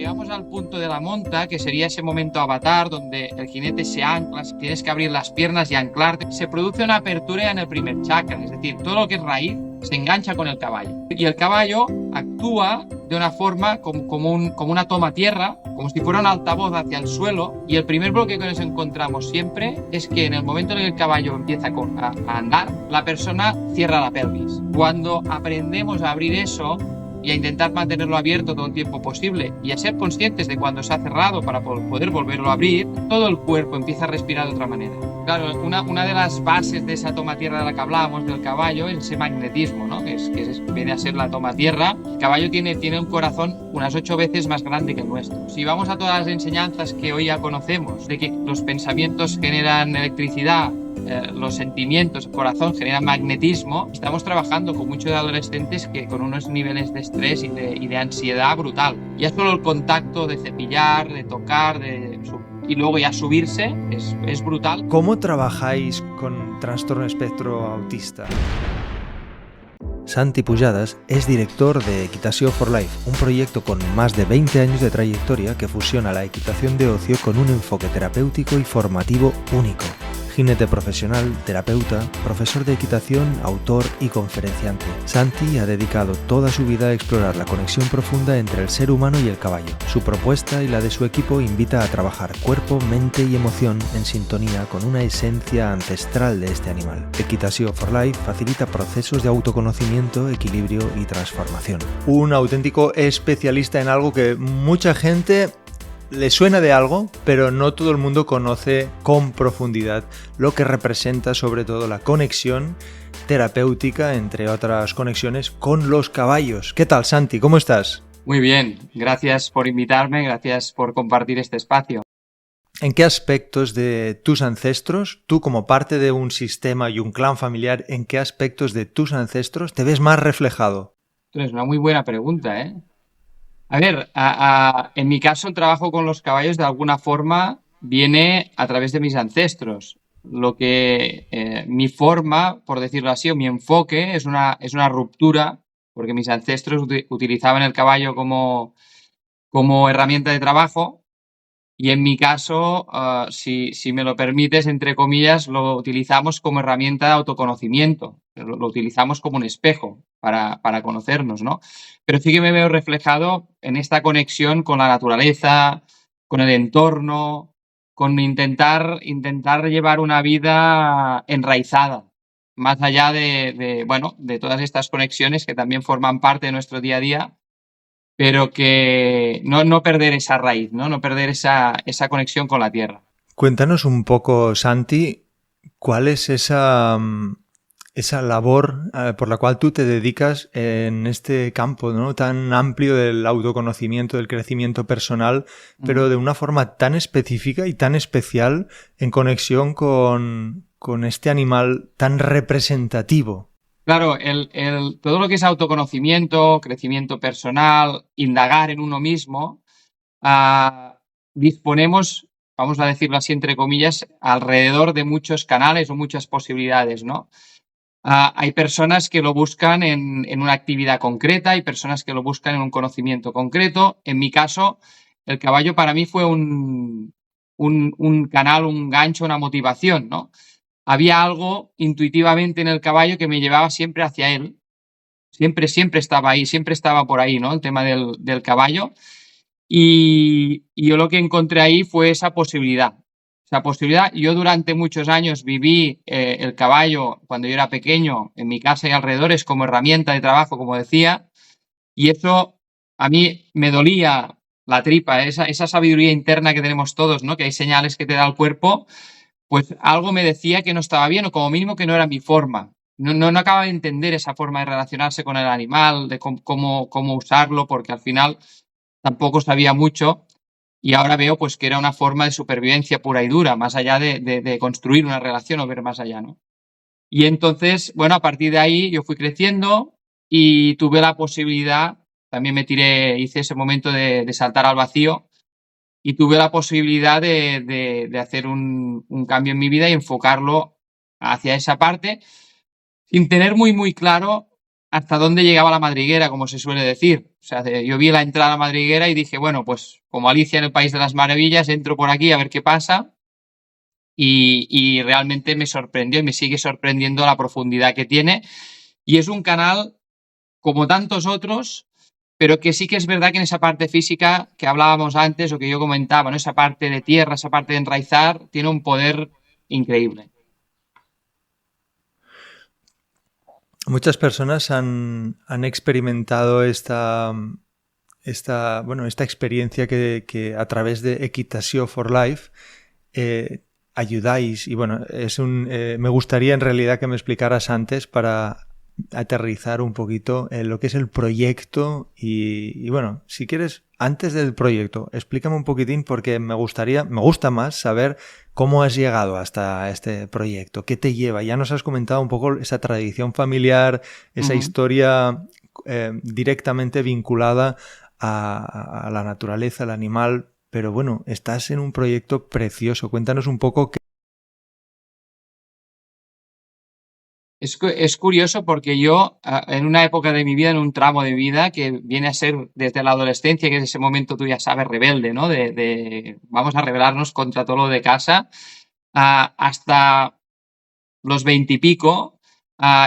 llegamos al punto de la monta, que sería ese momento avatar donde el jinete se ancla, tienes que abrir las piernas y anclarte, se produce una apertura en el primer chakra, es decir, todo lo que es raíz se engancha con el caballo. Y el caballo actúa de una forma como una toma tierra, como si fuera un altavoz hacia el suelo, y el primer bloque que nos encontramos siempre es que en el momento en el que el caballo empieza a andar, la persona cierra la pelvis. Cuando aprendemos a abrir eso y a intentar mantenerlo abierto todo el tiempo posible y a ser conscientes de cuando se ha cerrado para poder volverlo a abrir, todo el cuerpo empieza a respirar de otra manera. Claro, una de las bases de esa toma tierra de la que hablábamos del caballo es ese magnetismo, ¿no? que viene a ser la toma tierra. El caballo tiene un corazón unas 8 veces más grande que el nuestro. Si vamos a todas las enseñanzas que hoy ya conocemos, de que los pensamientos generan electricidad, los sentimientos, el corazón genera magnetismo, estamos trabajando con muchos adolescentes que con unos niveles de estrés y de ansiedad brutal. Ya solo el contacto de cepillar, de tocar, y luego ya subirse es brutal. ¿Cómo trabajáis con trastorno espectro autista? Santi Pujadas es director de Equitació for Life, un proyecto con más de 20 años de trayectoria que fusiona la equitación de ocio con un enfoque terapéutico y formativo único. Jinete profesional, terapeuta, profesor de equitación, autor y conferenciante. Santi ha dedicado toda su vida a explorar la conexión profunda entre el ser humano y el caballo. Su propuesta y la de su equipo invita a trabajar cuerpo, mente y emoción en sintonía con una esencia ancestral de este animal. Equitació for Life facilita procesos de autoconocimiento, equilibrio y transformación. Un auténtico especialista en algo que mucha gente le suena de algo, pero no todo el mundo conoce con profundidad lo que representa sobre todo la conexión terapéutica, entre otras conexiones, con los caballos. ¿Qué tal, Santi? ¿Cómo estás? Muy bien, gracias por invitarme, gracias por compartir este espacio. ¿En qué aspectos de tus ancestros, tú como parte de un sistema y un clan familiar, en qué aspectos de tus ancestros te ves más reflejado? Es una muy buena pregunta, ¿eh? A ver, en mi caso el trabajo con los caballos de alguna forma viene a través de mis ancestros. Lo que mi forma, por decirlo así, o mi enfoque es una ruptura, porque mis ancestros utilizaban el caballo como herramienta de trabajo. Y en mi caso, si me lo permites, entre comillas, lo utilizamos como herramienta de autoconocimiento, lo utilizamos como un espejo para conocernos, ¿no? Pero sí que me veo reflejado en esta conexión con la naturaleza, con el entorno, con intentar llevar una vida enraizada, más allá de todas estas conexiones que también forman parte de nuestro día a día, pero que no perder esa raíz, no perder esa conexión con la tierra. Cuéntanos un poco, Santi, ¿cuál es esa labor por la cual tú te dedicas en este campo, ¿no?, tan amplio del autoconocimiento, del crecimiento personal, pero de una forma tan específica y tan especial en conexión con este animal tan representativo? Claro, todo lo que es autoconocimiento, crecimiento personal, indagar en uno mismo, disponemos, vamos a decirlo así entre comillas, alrededor de muchos canales o muchas posibilidades, ¿no? Hay personas que lo buscan en una actividad concreta, hay personas que lo buscan en un conocimiento concreto. En mi caso, el caballo para mí fue un canal, un gancho, una motivación, ¿no? Había algo intuitivamente en el caballo que me llevaba siempre hacia él. Siempre estaba ahí, siempre estaba por ahí, ¿no? El tema del caballo. Y yo lo que encontré ahí fue esa posibilidad. Yo durante muchos años viví el caballo cuando yo era pequeño en mi casa y alrededores como herramienta de trabajo, como decía, y eso a mí me dolía la tripa, esa sabiduría interna que tenemos todos, ¿no? Que hay señales que te da el cuerpo, pues algo me decía que no estaba bien o como mínimo que no era mi forma. No acababa de entender esa forma de relacionarse con el animal, de cómo usarlo, porque al final tampoco sabía mucho y ahora veo pues que era una forma de supervivencia pura y dura, más allá de construir una relación o ver más allá, ¿no? Y entonces, bueno, a partir de ahí yo fui creciendo y tuve la posibilidad, también hice ese momento de saltar al vacío y tuve la posibilidad de hacer un cambio en mi vida y enfocarlo hacia esa parte sin tener muy claro hasta dónde llegaba la madriguera, como se suele decir. O sea, yo vi la entrada a la madriguera y dije, bueno, pues como Alicia en el País de las Maravillas, entro por aquí a ver qué pasa. Y realmente me sorprendió y me sigue sorprendiendo la profundidad que tiene. Y es un canal como tantos otros, pero que sí que es verdad que en esa parte física que hablábamos antes o que yo comentaba, ¿no? Esa parte de tierra, esa parte de enraizar, tiene un poder increíble. Muchas personas han experimentado esta experiencia que a través de Equitació for Life ayudáis. Y bueno, me gustaría en realidad que me explicaras antes para aterrizar un poquito en lo que es el proyecto y bueno, si quieres, antes del proyecto, explícame un poquitín porque me gusta más saber cómo has llegado hasta este proyecto, qué te lleva. Ya nos has comentado un poco esa tradición familiar, esa historia directamente vinculada a la naturaleza, al animal, pero bueno, estás en un proyecto precioso. Cuéntanos un poco qué. Es curioso porque yo, en una época de mi vida, en un tramo de vida que viene a ser desde la adolescencia, que es ese momento, tú ya sabes, rebelde, ¿no? De vamos a rebelarnos contra todo lo de casa, hasta los 20 y pico,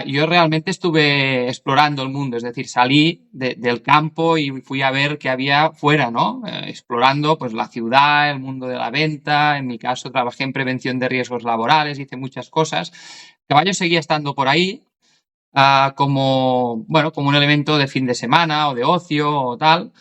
yo realmente estuve explorando el mundo, es decir, salí del campo y fui a ver qué había fuera, ¿no? Explorando pues la ciudad, el mundo de la venta. En mi caso trabajé en prevención de riesgos laborales, hice muchas cosas. El caballo seguía estando por ahí, como, bueno, como un elemento de fin de semana o de ocio o tal,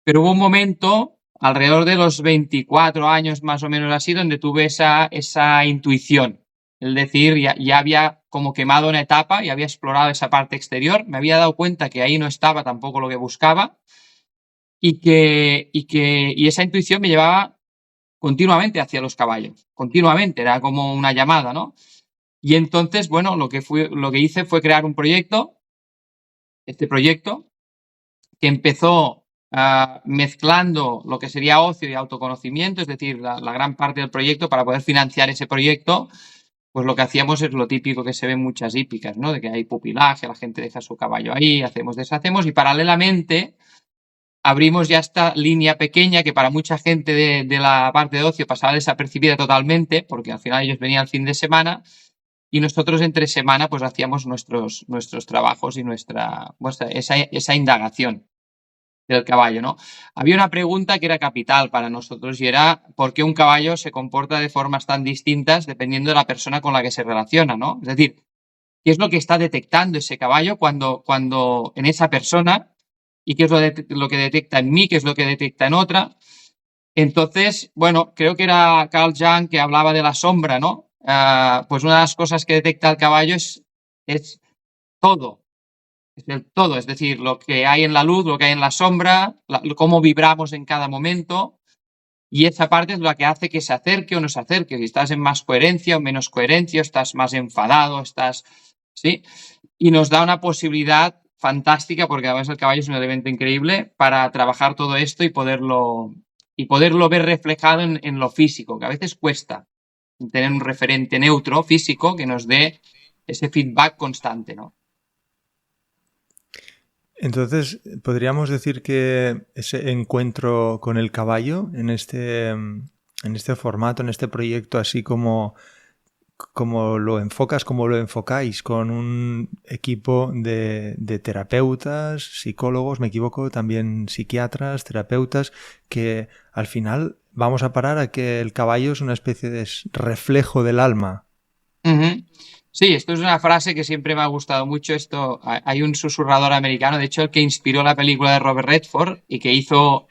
pero hubo un momento alrededor de los 24 años más o menos así, donde tuve esa intuición. Es decir, ya había como quemado una etapa y había explorado esa parte exterior, me había dado cuenta que ahí no estaba tampoco lo que buscaba y esa intuición me llevaba continuamente hacia los caballos, continuamente, era como una llamada, ¿no? Y entonces, bueno, lo que hice fue crear un proyecto, este proyecto, que empezó mezclando lo que sería ocio y autoconocimiento, es decir, la gran parte del proyecto. Para poder financiar ese proyecto, pues lo que hacíamos es lo típico que se ve en muchas hípicas, ¿no? De que hay pupilaje, la gente deja su caballo ahí, hacemos, deshacemos, y paralelamente abrimos ya esta línea pequeña que para mucha gente de la parte de ocio pasaba desapercibida totalmente, porque al final ellos venían el fin de semana y nosotros entre semana pues hacíamos nuestros trabajos y esa indagación del caballo, ¿no? Había una pregunta que era capital para nosotros y era ¿por qué un caballo se comporta de formas tan distintas dependiendo de la persona con la que se relaciona, ¿no? Es decir, ¿qué es lo que está detectando ese caballo cuando en esa persona y qué es lo que detecta en mí, qué es lo que detecta en otra? Entonces, bueno, creo que era Carl Jung que hablaba de la sombra, ¿no? Pues una de las cosas que detecta el caballo es todo, es el todo, es decir, lo que hay en la luz, lo que hay en la sombra, cómo vibramos en cada momento, y esa parte es la que hace que se acerque o no se acerque, si estás en más coherencia o menos coherencia, estás más enfadado, ¿sí? Y nos da una posibilidad fantástica, porque además el caballo es un elemento increíble para trabajar todo esto y poderlo ver reflejado en lo físico, que a veces cuesta tener un referente neutro físico que nos dé ese feedback constante, ¿no? Entonces, podríamos decir que ese encuentro con el caballo en este formato, en este proyecto, así como lo enfocas, como lo enfocáis, con un equipo de terapeutas, psicólogos, me equivoco, también psiquiatras, terapeutas, que al final vamos a parar a que el caballo es una especie de reflejo del alma. Uh-huh. Sí, esto es una frase que siempre me ha gustado mucho. Hay un susurrador americano, de hecho, el que inspiró la película de Robert Redford y que hizo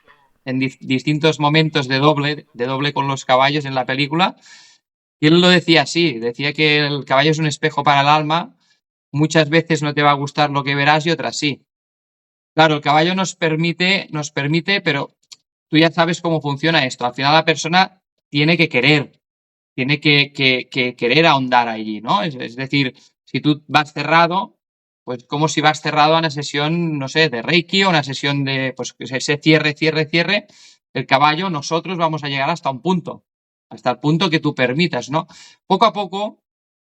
en distintos momentos de doble con los caballos en la película. Y él lo decía así, decía que el caballo es un espejo para el alma. Muchas veces no te va a gustar lo que verás y otras sí. Claro, el caballo nos permite, pero tú ya sabes cómo funciona esto. Al final la persona tiene que querer, tiene que querer ahondar allí, ¿no? Es decir, si tú vas cerrado, pues como si vas cerrado a una sesión, no sé, de Reiki o una sesión de, pues ese cierre, el caballo, nosotros vamos a llegar hasta un punto, hasta el punto que tú permitas, ¿no? Poco a poco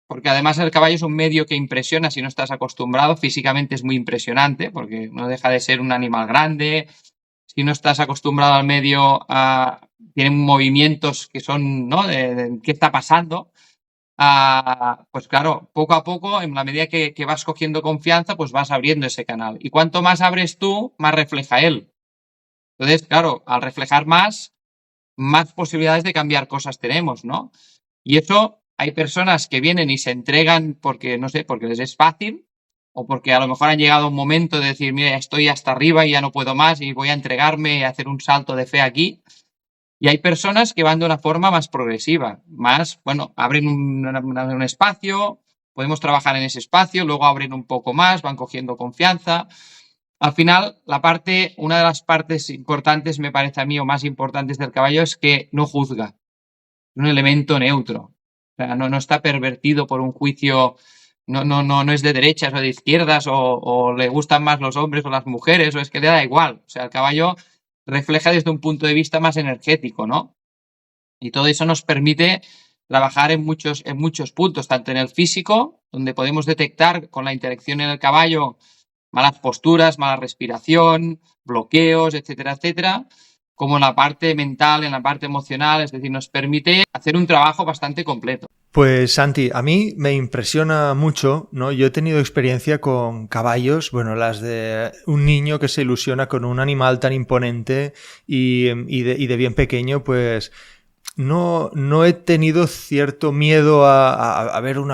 porque además el caballo es un medio que impresiona si no estás acostumbrado. Físicamente es muy impresionante porque no deja de ser un animal grande. Si no estás acostumbrado al medio, tienen movimientos que son, ¿no? ¿Qué está pasando? Pues claro, poco a poco, en la medida que vas cogiendo confianza, pues vas abriendo ese canal. Y cuanto más abres tú, más refleja él. Entonces, claro, al reflejar más posibilidades de cambiar cosas tenemos, ¿no? Y eso, hay personas que vienen y se entregan porque, no sé, porque les es fácil, o porque a lo mejor han llegado a un momento de decir, mira, estoy hasta arriba y ya no puedo más y voy a entregarme y hacer un salto de fe aquí. Y hay personas que van de una forma más progresiva, más, bueno, abren un espacio, podemos trabajar en ese espacio, luego abren un poco más, van cogiendo confianza. Al final, una de las partes importantes, me parece a mí, o más importantes del caballo, es que no juzga. Es un elemento neutro. O sea, no está pervertido por un juicio, no es de derechas o de izquierdas, o le gustan más los hombres o las mujeres, o es que le da igual. O sea, el caballo refleja desde un punto de vista más energético, ¿no? Y todo eso nos permite trabajar en muchos puntos, tanto en el físico, donde podemos detectar con la interacción en el caballo malas posturas, mala respiración, bloqueos, etcétera, etcétera, como en la parte mental, en la parte emocional, es decir, nos permite hacer un trabajo bastante completo. Pues Santi, a mí me impresiona mucho, ¿no? Yo he tenido experiencia con caballos, bueno, las de un niño que se ilusiona con un animal tan imponente y de bien pequeño, pues no he tenido cierto miedo a ver un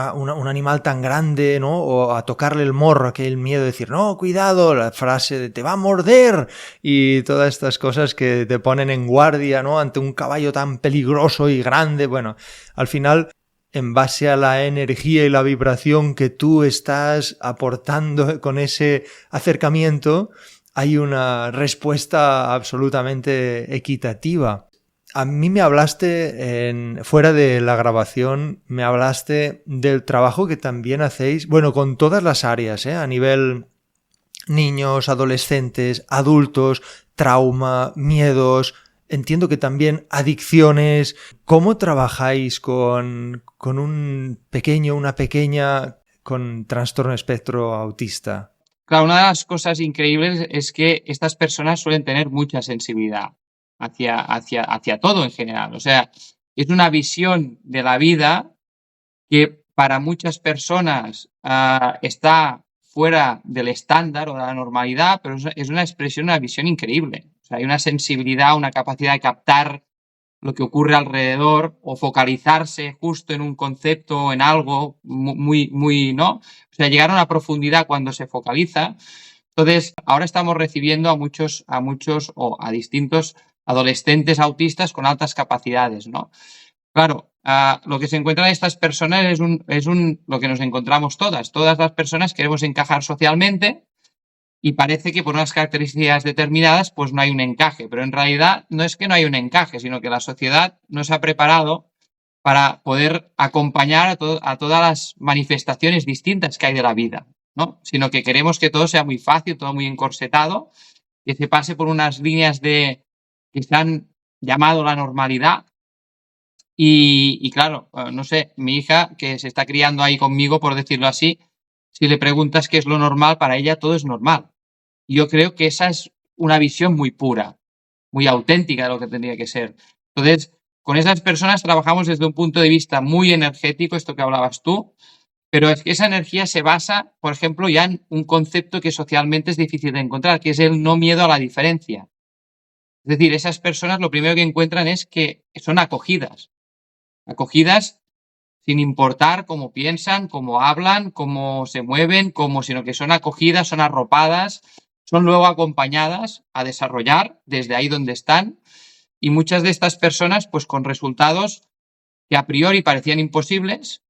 animal tan grande, ¿no? O a tocarle el morro, aquel miedo de decir, no, cuidado, la frase de te va a morder y todas estas cosas que te ponen en guardia, ¿no? Ante un caballo tan peligroso y grande. Bueno, al final, en base a la energía y la vibración que tú estás aportando con ese acercamiento, hay una respuesta absolutamente equitativa. A mí me hablaste, fuera de la grabación, me hablaste del trabajo que también hacéis, bueno, con todas las áreas, a nivel niños, adolescentes, adultos, trauma, miedos, entiendo que también adicciones. ¿Cómo trabajáis con un pequeño, una pequeña con trastorno espectro autista? Claro, una de las cosas increíbles es que estas personas suelen tener mucha sensibilidad hacia todo en general. O sea, es una visión de la vida que para muchas personas está fuera del estándar o de la normalidad, pero es una expresión, una visión increíble. O sea, hay una sensibilidad, una capacidad de captar lo que ocurre alrededor o focalizarse justo en un concepto o en algo muy, ¿no? O sea, llegar a una profundidad cuando se focaliza. Entonces, ahora estamos recibiendo a muchos o a distintos adolescentes autistas con altas capacidades, ¿no? Claro, lo que se encuentran estas personas es lo que nos encontramos todas. Todas las personas queremos encajar socialmente y parece que por unas características determinadas pues no hay un encaje, pero en realidad no es que no hay un encaje, sino que la sociedad no se ha preparado para poder acompañar a todas las manifestaciones distintas que hay de la vida, ¿no? Sino que queremos que todo sea muy fácil, todo muy encorsetado, que se pase por unas líneas que se han llamado la normalidad. Y claro, no sé, mi hija que se está criando ahí conmigo, por decirlo así, si le preguntas qué es lo normal, para ella todo es normal. Y yo creo que esa es una visión muy pura, muy auténtica de lo que tendría que ser. Entonces, con esas personas trabajamos desde un punto de vista muy energético, esto que hablabas tú, pero es que esa energía se basa, por ejemplo, ya en un concepto que socialmente es difícil de encontrar, que es el no miedo a la diferencia. Es decir, esas personas lo primero que encuentran es que son acogidas sin importar cómo piensan, cómo hablan, cómo se mueven, sino que son acogidas, son arropadas, son luego acompañadas a desarrollar desde ahí donde están. Y muchas de estas personas, pues con resultados que a priori parecían imposibles,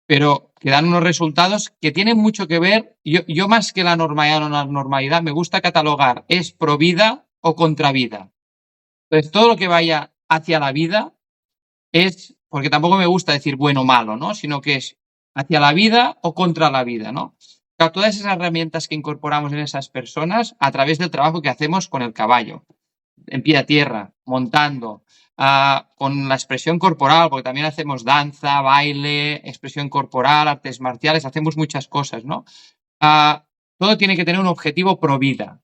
pero que dan unos resultados que tienen mucho que ver. Yo más que la normalidad o no la normalidad, me gusta catalogar, ¿es pro vida o contra vida? Entonces, todo lo que vaya hacia la vida es, porque tampoco me gusta decir bueno o malo, ¿no? Sino que es hacia la vida o contra la vida, ¿no? Claro, todas esas herramientas que incorporamos en esas personas a través del trabajo que hacemos con el caballo. en pie a tierra, montando, con la expresión corporal, porque también hacemos danza, baile, expresión corporal, artes marciales, hacemos muchas cosas, ¿no? Todo tiene que tener un objetivo pro vida,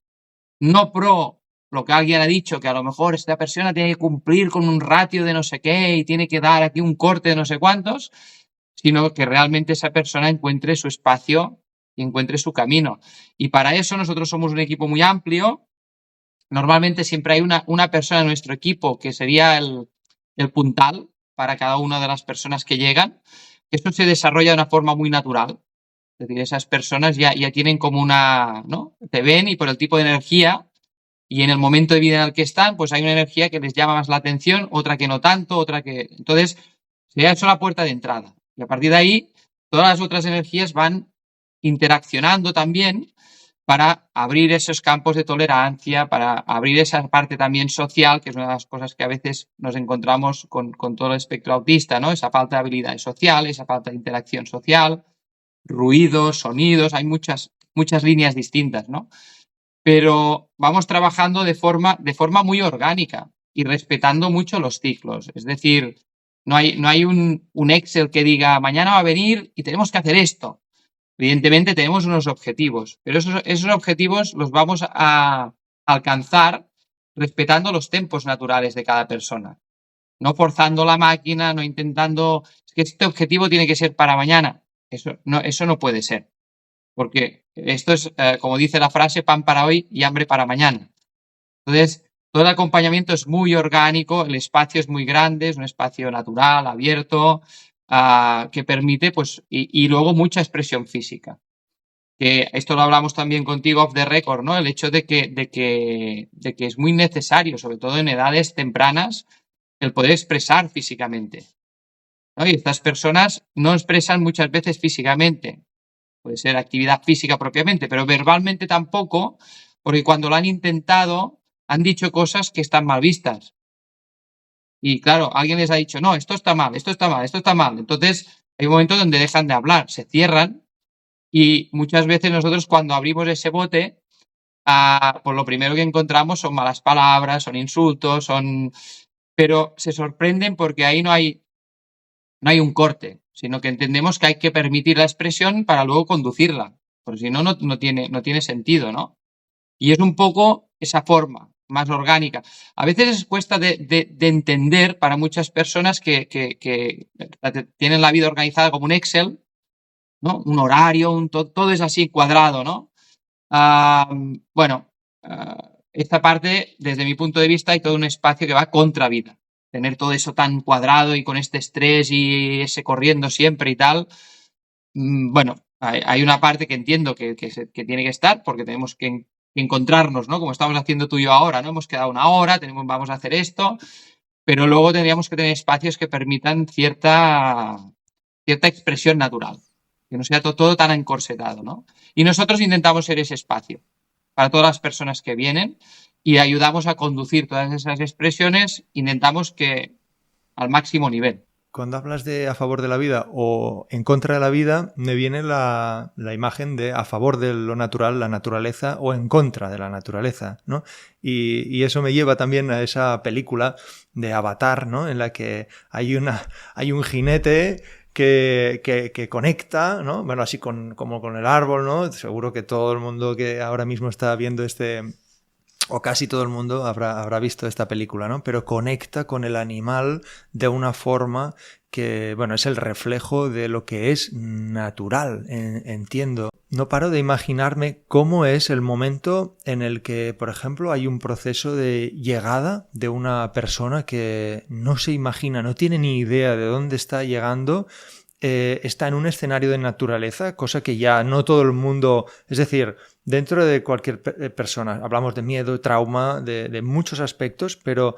no pro lo que alguien ha dicho, que a lo mejor esta persona tiene que cumplir con un ratio de no sé qué y tiene que dar aquí un corte de no sé cuántos, sino que realmente esa persona encuentre su espacio y encuentre su camino. Y para eso nosotros somos un equipo muy amplio. Normalmente siempre hay una persona en nuestro equipo que sería el puntal para cada una de las personas que llegan. Esto se desarrolla de una forma muy natural. Es decir, esas personas ya tienen como una, ¿no? Te ven y por el tipo de energía y en el momento de vida en el que están, pues hay una energía que les llama más la atención, otra que no tanto, otra que... Entonces, sería eso la puerta de entrada. Y a partir de ahí, todas las otras energías van interaccionando también para abrir esos campos de tolerancia, para abrir esa parte también social, que es una de las cosas que a veces nos encontramos con todo el espectro autista, ¿no? Esa falta de habilidades sociales, esa falta de interacción social, ruidos, sonidos, hay muchas líneas distintas, ¿no? Pero vamos trabajando de forma muy orgánica y respetando mucho los ciclos. Es decir, no hay un Excel que diga mañana va a venir y tenemos que hacer esto. Evidentemente tenemos unos objetivos, pero esos objetivos los vamos a alcanzar respetando los tempos naturales de cada persona. No forzando la máquina, no intentando... Es que este objetivo tiene que ser para mañana. Eso no puede ser. Porque esto es, como dice la frase, pan para hoy y hambre para mañana. Entonces, todo el acompañamiento es muy orgánico, el espacio es muy grande, es un espacio natural, abierto, que permite, pues, y luego mucha expresión física. Que esto lo hablamos también contigo off the record, ¿no? El hecho de que es muy necesario, sobre todo en edades tempranas, el poder expresar físicamente, ¿no? Y estas personas no expresan muchas veces físicamente. Puede ser actividad física propiamente, pero verbalmente tampoco, porque cuando lo han intentado han dicho cosas que están mal vistas. Y claro, alguien les ha dicho, no, esto está mal, esto está mal, esto está mal. Entonces hay un momento donde dejan de hablar, se cierran y muchas veces nosotros cuando abrimos ese bote, pues lo primero que encontramos son malas palabras, son insultos, pero se sorprenden porque ahí no hay un corte, sino que entendemos que hay que permitir la expresión para luego conducirla, porque si no, no tiene sentido, ¿no? Y es un poco esa forma más orgánica. A veces cuesta de entender para muchas personas que tienen la vida organizada como un Excel, ¿no? Un horario, todo es así cuadrado, ¿no? Bueno, esta parte, desde mi punto de vista, hay todo un espacio que va contra vida. Tener todo eso tan cuadrado y con este estrés y ese corriendo siempre y tal. Bueno, hay una parte que entiendo que tiene que estar porque tenemos que encontrarnos, ¿no? Como estamos haciendo tú y yo ahora, ¿no? Hemos quedado una hora, vamos a hacer esto, pero luego tendríamos que tener espacios que permitan cierta expresión natural, que no sea todo tan encorsetado, ¿no? Y nosotros intentamos ser ese espacio para todas las personas que vienen y ayudamos a conducir todas esas expresiones, intentamos que al máximo nivel. Cuando hablas de a favor de la vida o en contra de la vida, me viene la imagen de a favor de lo natural, la naturaleza, o en contra de la naturaleza, ¿no? Y eso me lleva también a esa película de Avatar, ¿no? En la que hay un jinete que conecta, ¿no? Bueno, así como con el árbol, ¿no? Seguro que todo el mundo que ahora mismo está viendo o casi todo el mundo habrá visto esta película, ¿no? Pero conecta con el animal de una forma que, bueno, es el reflejo de lo que es natural, entiendo. No paro de imaginarme cómo es el momento en el que, por ejemplo, hay un proceso de llegada de una persona que no se imagina, no tiene ni idea de dónde está llegando. Está en un escenario de naturaleza, cosa que ya no todo el mundo... Es decir, dentro de cualquier persona, hablamos de miedo, trauma, de muchos aspectos, pero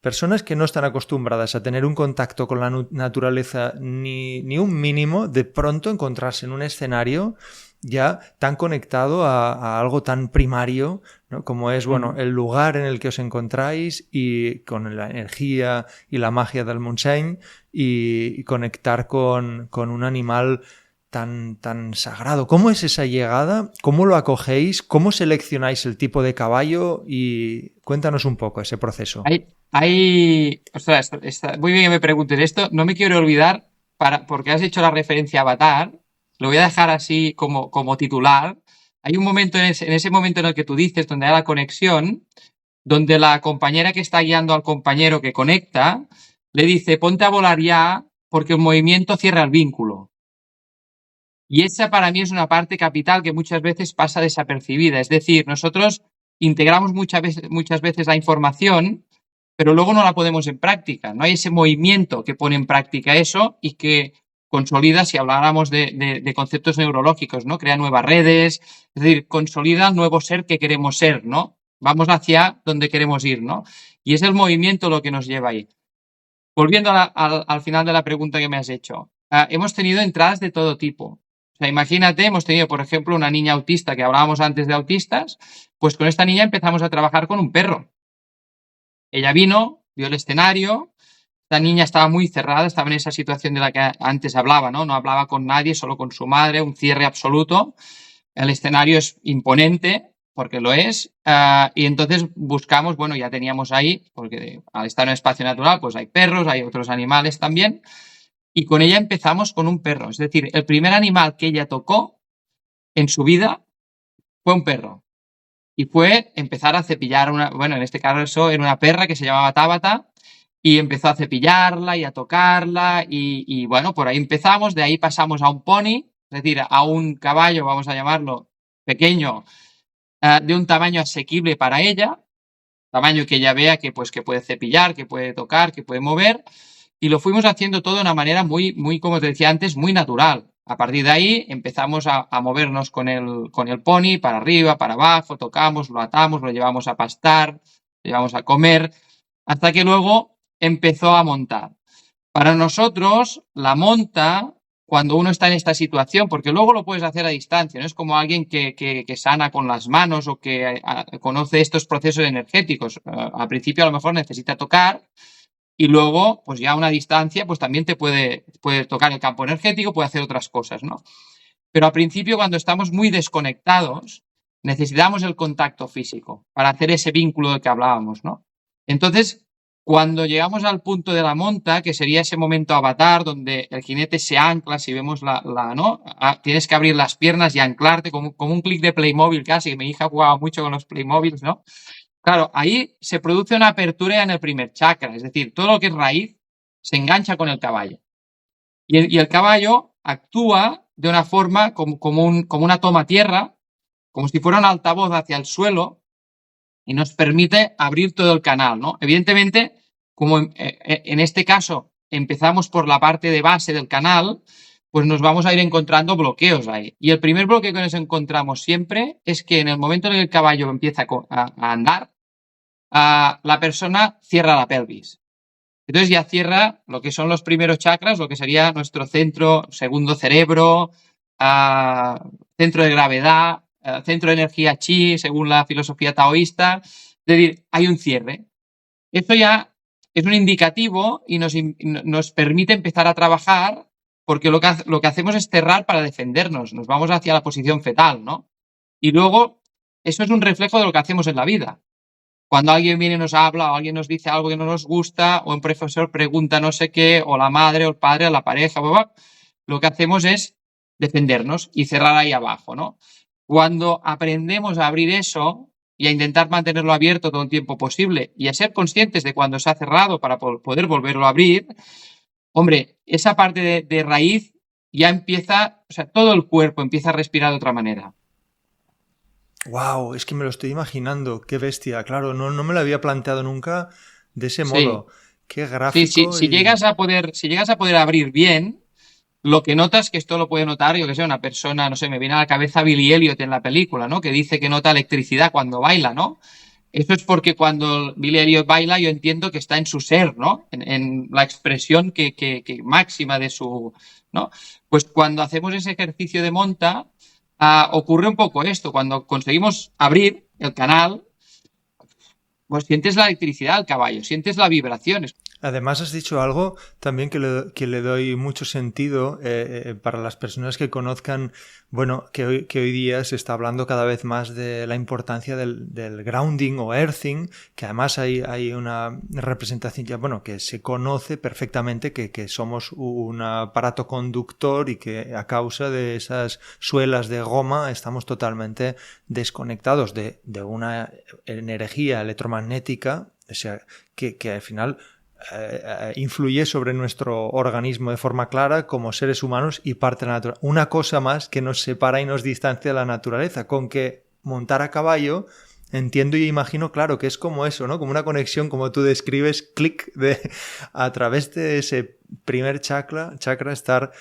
personas que no están acostumbradas a tener un contacto con la naturaleza ni un mínimo, de pronto encontrarse en un escenario ya tan conectado a algo tan primario, ¿no? Como es, bueno, el lugar en el que os encontráis y con la energía y la magia del Montseny y conectar con un animal tan sagrado. ¿Cómo es esa llegada? ¿Cómo lo acogéis? ¿Cómo seleccionáis el tipo de caballo? Y cuéntanos un poco ese proceso. Ostras, muy bien que me preguntes esto. No me quiero olvidar, porque has hecho la referencia a Avatar, lo voy a dejar así como titular. Hay un momento en ese momento en el que tú dices, donde hay la conexión, donde la compañera que está guiando al compañero que conecta, le dice, ponte a volar ya, porque el movimiento cierra el vínculo. Y esa para mí es una parte capital que muchas veces pasa desapercibida. Es decir, nosotros integramos muchas veces la información, pero luego no la ponemos en práctica. No hay ese movimiento que pone en práctica eso y que consolida, si habláramos de conceptos neurológicos, ¿no? Crea nuevas redes, es decir, consolida el nuevo ser que queremos ser, ¿no? Vamos hacia donde queremos ir, ¿no? Y es el movimiento lo que nos lleva ahí. Volviendo al final de la pregunta que me has hecho, hemos tenido entradas de todo tipo. O sea, imagínate, hemos tenido, por ejemplo, una niña autista que hablábamos antes de autistas, pues con esta niña empezamos a trabajar con un perro. Ella vino, vio el escenario, la niña estaba muy cerrada, estaba en esa situación de la que antes hablaba, ¿no? No hablaba con nadie, solo con su madre, un cierre absoluto. El escenario es imponente, porque lo es, y entonces buscamos, bueno, ya teníamos ahí, porque al estar en un espacio natural, pues hay perros, hay otros animales también, y con ella empezamos con un perro. Es decir, el primer animal que ella tocó en su vida fue un perro. Y fue empezar a cepillar bueno, en este caso era una perra que se llamaba Tabata, y empezó a cepillarla y a tocarla, y bueno, por ahí empezamos, de ahí pasamos a un pony, es decir, a un caballo, vamos a llamarlo, pequeño, de un tamaño asequible para ella, tamaño que ella vea que, pues, que puede cepillar, que puede tocar, que puede mover, y lo fuimos haciendo todo de una manera muy, como te decía antes, muy natural. A partir de ahí empezamos a movernos con el pony para arriba, para abajo, tocamos, lo atamos, lo llevamos a pastar, lo llevamos a comer, hasta que luego empezó a montar. Para nosotros, la monta, cuando uno está en esta situación, porque luego lo puedes hacer a distancia, no es como alguien que sana con las manos o que conoce estos procesos energéticos. Al principio a lo mejor necesita tocar y luego, pues ya a una distancia, pues también te puede tocar el campo energético, puede hacer otras cosas, ¿no? Pero al principio, cuando estamos muy desconectados, necesitamos el contacto físico para hacer ese vínculo del que hablábamos, ¿no? Entonces, cuando llegamos al punto de la monta, que sería ese momento avatar donde el jinete se ancla, si vemos ¿no? Tienes que abrir las piernas y anclarte como un clic de Playmobil casi, que mi hija jugaba mucho con los Playmobiles, ¿no? Claro, ahí se produce una apertura en el primer chakra, es decir, todo lo que es raíz se engancha con el caballo. Y el caballo actúa de una forma como una toma tierra, como si fuera un altavoz hacia el suelo, y nos permite abrir todo el canal, ¿no? Evidentemente, como en este caso empezamos por la parte de base del canal, pues nos vamos a ir encontrando bloqueos ahí. Y el primer bloqueo que nos encontramos siempre es que en el momento en el que el caballo empieza a andar, la persona cierra la pelvis. Entonces ya cierra lo que son los primeros chakras, lo que sería nuestro centro, segundo cerebro, centro de gravedad, centro de energía chi, según la filosofía taoísta. Es decir, hay un cierre. Esto ya es un indicativo y nos permite empezar a trabajar, porque lo que hacemos es cerrar para defendernos. Nos vamos hacia la posición fetal, ¿no? Y luego, eso es un reflejo de lo que hacemos en la vida. Cuando alguien viene y nos habla o alguien nos dice algo que no nos gusta o un profesor pregunta no sé qué o la madre o el padre o la pareja, lo que hacemos es defendernos y cerrar ahí abajo, ¿no? Cuando aprendemos a abrir eso y a intentar mantenerlo abierto todo el tiempo posible y a ser conscientes de cuando se ha cerrado para poder volverlo a abrir, hombre, esa parte de raíz ya empieza, o sea, todo el cuerpo empieza a respirar de otra manera. Wow, es que me lo estoy imaginando, qué bestia, claro, no me lo había planteado nunca de ese modo. Qué gráfico. Si llegas a poder abrir bien, lo que notas, que esto lo puede notar, yo que sé, una persona, no sé, me viene a la cabeza Billy Elliot en la película, ¿no? Que dice que nota electricidad cuando baila, ¿no? Eso es porque cuando Billy Elliot baila, yo entiendo que está en su ser, ¿no? En la expresión que máxima de su, ¿no? Pues cuando hacemos ese ejercicio de monta, ocurre un poco esto. Cuando conseguimos abrir el canal, pues sientes la electricidad del caballo, sientes la vibración. Además has dicho algo también que le doy mucho sentido para las personas que conozcan, bueno, que hoy día se está hablando cada vez más de la importancia del grounding o earthing, que además hay una representación ya, bueno, que se conoce perfectamente que somos un aparato conductor y que a causa de esas suelas de goma estamos totalmente desconectados de una energía electromagnética, o sea, que al final influye sobre nuestro organismo de forma clara como seres humanos y parte de la naturaleza. Una cosa más que nos separa y nos distancia de la naturaleza, con que montar a caballo, entiendo y imagino, claro, que es como eso, ¿no? Como una conexión, como tú describes, clic, a través de ese primer chakra estar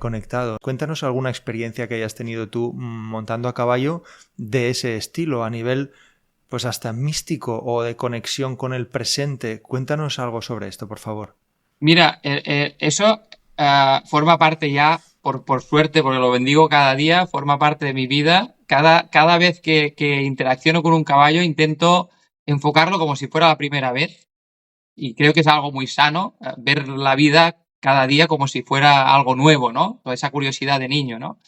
conectado. Cuéntanos alguna experiencia que hayas tenido tú montando a caballo de ese estilo, a nivel pues hasta místico o de conexión con el presente. Cuéntanos algo sobre esto, por favor. Mira, eso forma parte ya, por suerte, porque lo bendigo cada día, forma parte de mi vida. Cada vez que interacciono con un caballo intento enfocarlo como si fuera la primera vez. Y creo que es algo muy sano, ver la vida cada día como si fuera algo nuevo, ¿no? Toda esa curiosidad de niño, ¿no?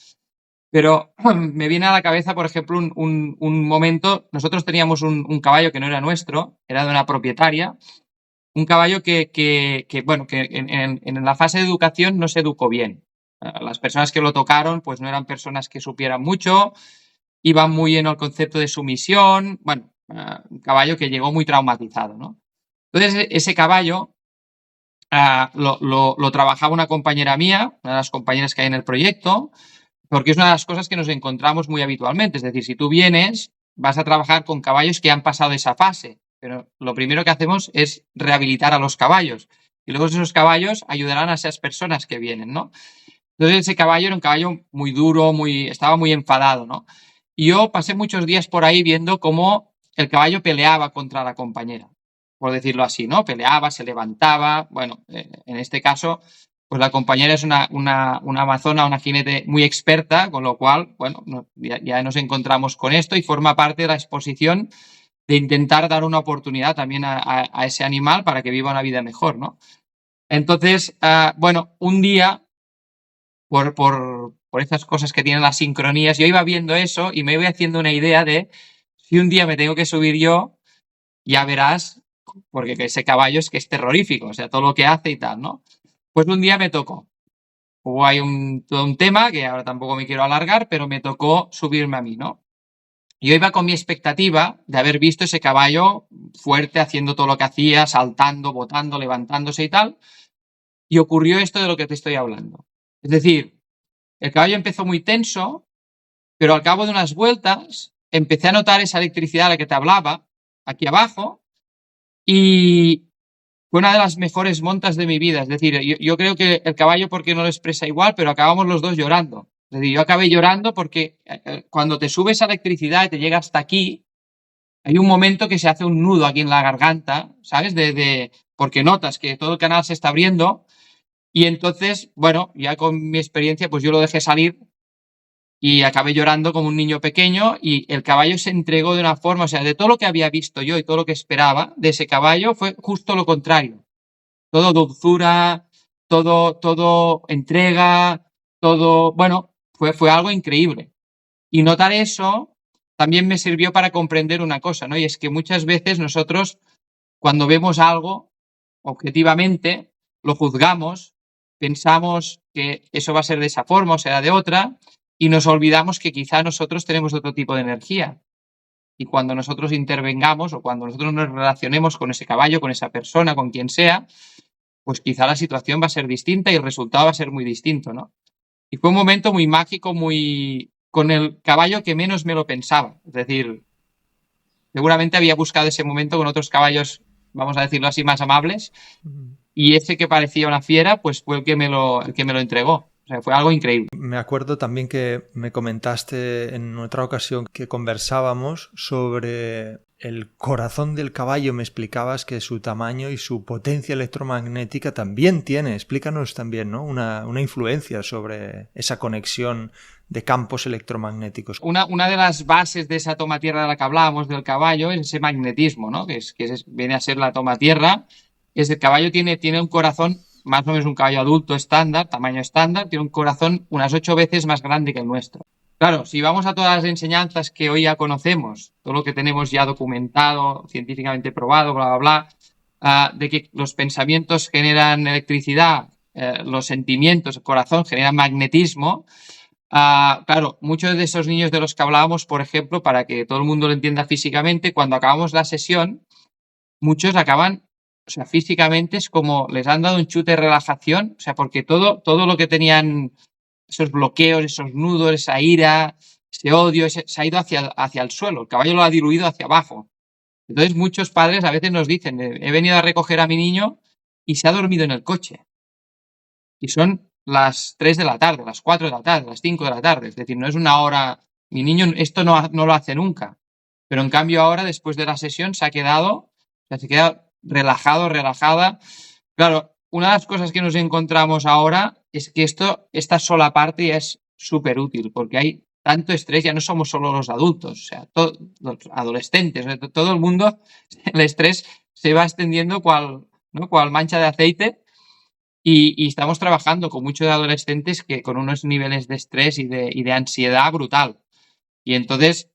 Pero me viene a la cabeza, por ejemplo, un momento. Nosotros teníamos un caballo que no era nuestro, era de una propietaria. Un caballo que en la fase de educación no se educó bien. Las personas que lo tocaron pues no eran personas que supieran mucho, iban muy en el concepto de sumisión. Bueno, un caballo que llegó muy traumatizado, ¿no? Entonces ese caballo lo trabajaba una compañera mía, una de las compañeras que hay en el proyecto, porque es una de las cosas que nos encontramos muy habitualmente. Es decir, si tú vienes, vas a trabajar con caballos que han pasado esa fase, pero lo primero que hacemos es rehabilitar a los caballos y luego esos caballos ayudarán a esas personas que vienen, ¿no? Entonces ese caballo era un caballo muy duro, estaba muy enfadado, ¿no? Y yo pasé muchos días por ahí viendo cómo el caballo peleaba contra la compañera, por decirlo así, ¿no? Peleaba, se levantaba. Bueno, en este caso, pues la compañera es una amazona, una jinete muy experta, con lo cual, bueno, ya nos encontramos con esto y forma parte de la exposición de intentar dar una oportunidad también a ese animal para que viva una vida mejor, ¿no? Entonces, bueno, un día, por esas cosas que tienen las sincronías, yo iba viendo eso y me iba haciendo una idea de si un día me tengo que subir yo, ya verás, porque ese caballo es que es terrorífico, o sea, todo lo que hace y tal, ¿no? Pues un día me tocó. Hubo ahí todo un tema que ahora tampoco me quiero alargar, pero me tocó subirme a mí, ¿no? Yo iba con mi expectativa de haber visto ese caballo fuerte haciendo todo lo que hacía, saltando, botando, levantándose y tal, y ocurrió esto de lo que te estoy hablando. Es decir, el caballo empezó muy tenso, pero al cabo de unas vueltas empecé a notar esa electricidad de la que te hablaba aquí abajo y fue una de las mejores montas de mi vida. Es decir, yo creo que el caballo porque no lo expresa igual, pero acabamos los dos llorando. Es decir, yo acabé llorando porque cuando te sube esa electricidad y te llega hasta aquí, hay un momento que se hace un nudo aquí en la garganta, ¿sabes? Porque notas que todo el canal se está abriendo y entonces, bueno, ya con mi experiencia, pues yo lo dejé salir y acabé llorando como un niño pequeño y el caballo se entregó de una forma, o sea, de todo lo que había visto yo y todo lo que esperaba de ese caballo fue justo lo contrario. Todo dulzura, todo entrega, todo, bueno, fue algo increíble. Y notar eso también me sirvió para comprender una cosa, ¿no? Y es que muchas veces nosotros, cuando vemos algo, objetivamente, lo juzgamos, pensamos que eso va a ser de esa forma o será de otra, y nos olvidamos que quizá nosotros tenemos otro tipo de energía. Y cuando nosotros intervengamos o cuando nosotros nos relacionemos con ese caballo, con esa persona, con quien sea, pues quizá la situación va a ser distinta y el resultado va a ser muy distinto, ¿no? Y fue un momento muy mágico, con el caballo que menos me lo pensaba. Es decir, seguramente había buscado ese momento con otros caballos, vamos a decirlo así, más amables, y ese que parecía una fiera, pues fue el que me lo entregó. O sea, fue algo increíble. Me acuerdo también que me comentaste en otra ocasión que conversábamos sobre el corazón del caballo. Me explicabas que su tamaño y su potencia electromagnética también tiene, explícanos también, ¿no? Una influencia sobre esa conexión de campos electromagnéticos. Una de las bases de esa toma tierra de la que hablábamos del caballo es ese magnetismo, ¿no? Viene a ser la toma tierra. El caballo tiene un corazón, más o menos un caballo adulto estándar, tamaño estándar, tiene un corazón unas 8 veces más grande que el nuestro. Claro, si vamos a todas las enseñanzas que hoy ya conocemos, todo lo que tenemos ya documentado, científicamente probado, bla, bla, bla, de que los pensamientos generan electricidad, los sentimientos, el corazón generan magnetismo. Claro, muchos de esos niños de los que hablábamos, por ejemplo, para que todo el mundo lo entienda físicamente, cuando acabamos la sesión, muchos acaban, o sea, físicamente es como les han dado un chute de relajación, o sea, porque todo lo que tenían, esos bloqueos, esos nudos, esa ira, ese odio, se ha ido hacia el suelo, el caballo lo ha diluido hacia abajo. Entonces muchos padres a veces nos dicen, he venido a recoger a mi niño y se ha dormido en el coche. Y son las 3 de la tarde, las 4 de la tarde, las 5 de la tarde. Es decir, no es una hora. Mi niño esto no lo hace nunca. Pero en cambio ahora, después de la sesión, se queda relajado, relajada. Claro, una de las cosas que nos encontramos ahora es que esta sola parte ya es súper útil, porque hay tanto estrés, ya no somos solo los adultos, o sea, los adolescentes, todo el mundo, el estrés se va extendiendo cual mancha de aceite. Y estamos trabajando con muchos adolescentes que con unos niveles de estrés y de ansiedad brutal. Y entonces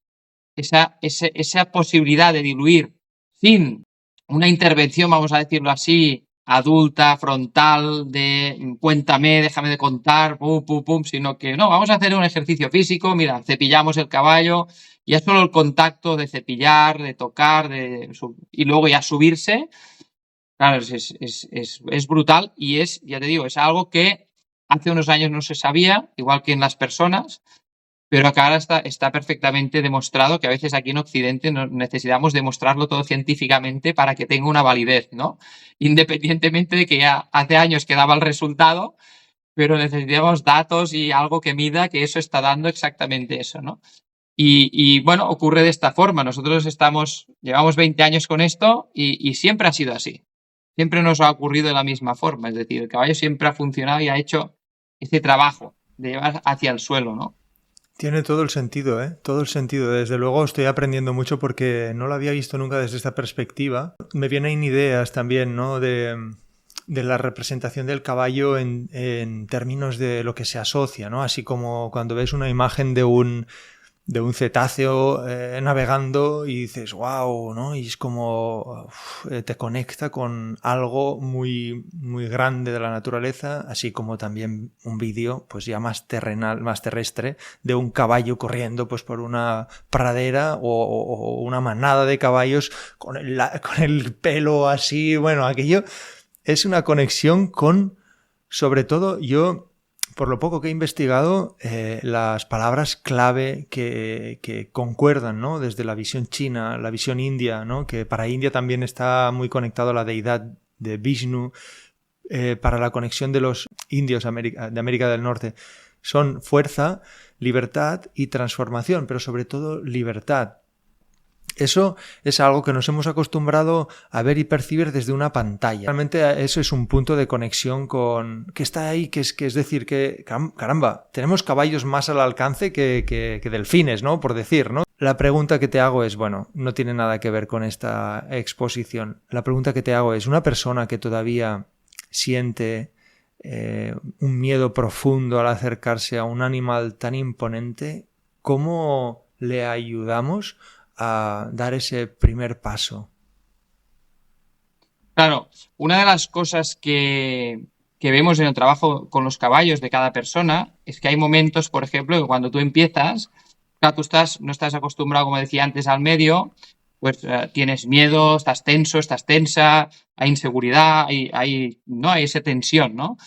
esa posibilidad de diluir sin una intervención, vamos a decirlo así, adulta, frontal, de cuéntame, déjame de contar, pum, pum, pum, sino que no, vamos a hacer un ejercicio físico, mira, cepillamos el caballo, ya solo el contacto de cepillar, de tocar, y luego ya subirse. Claro, es brutal y ya te digo, es algo que hace unos años no se sabía, igual que en las personas, pero acá ahora está perfectamente demostrado que a veces aquí en Occidente necesitamos demostrarlo todo científicamente para que tenga una validez, ¿no? Independientemente de que ya hace años que daba el resultado, pero necesitamos datos y algo que mida que eso está dando exactamente eso, ¿no? Y bueno, ocurre de esta forma. Nosotros llevamos 20 años con esto y siempre ha sido así. Siempre nos ha ocurrido de la misma forma. Es decir, el caballo siempre ha funcionado y ha hecho ese trabajo de llevar hacia el suelo, ¿no? Tiene todo el sentido, ¿eh? Todo el sentido. Desde luego estoy aprendiendo mucho porque no lo había visto nunca desde esta perspectiva. Me vienen ideas también, ¿no? De la representación del caballo en términos de lo que se asocia, ¿no? Así como cuando ves una imagen de un cetáceo navegando y dices, wow, ¿no? Y es como te conecta con algo muy, muy grande de la naturaleza, así como también un vídeo pues ya más terrenal, más terrestre, de un caballo corriendo pues por una pradera o una manada de caballos con el pelo así, bueno, aquello es una conexión con, sobre todo, por lo poco que he investigado, las palabras clave que concuerdan, ¿no? Desde la visión china, la visión india, ¿no? Que para India también está muy conectado a la deidad de Vishnu, para la conexión de los indios de América del Norte. Son fuerza, libertad y transformación, pero sobre todo libertad. Eso es algo que nos hemos acostumbrado a ver y percibir desde una pantalla. Realmente eso es un punto de conexión que está ahí, que es decir, que caramba, tenemos caballos más al alcance que delfines, ¿no? Por decir, ¿no? La pregunta que te hago es, bueno, no tiene nada que ver con esta exposición. La pregunta que te hago es, una persona que todavía siente un miedo profundo al acercarse a un animal tan imponente, ¿cómo le ayudamos a dar ese primer paso? Claro, una de las cosas que vemos en el trabajo con los caballos de cada persona es que hay momentos, por ejemplo, que cuando tú empiezas, claro, no estás acostumbrado, como decía antes, al medio, pues tienes miedo, estás tenso, estás tensa, hay inseguridad, hay esa tensión, ¿no?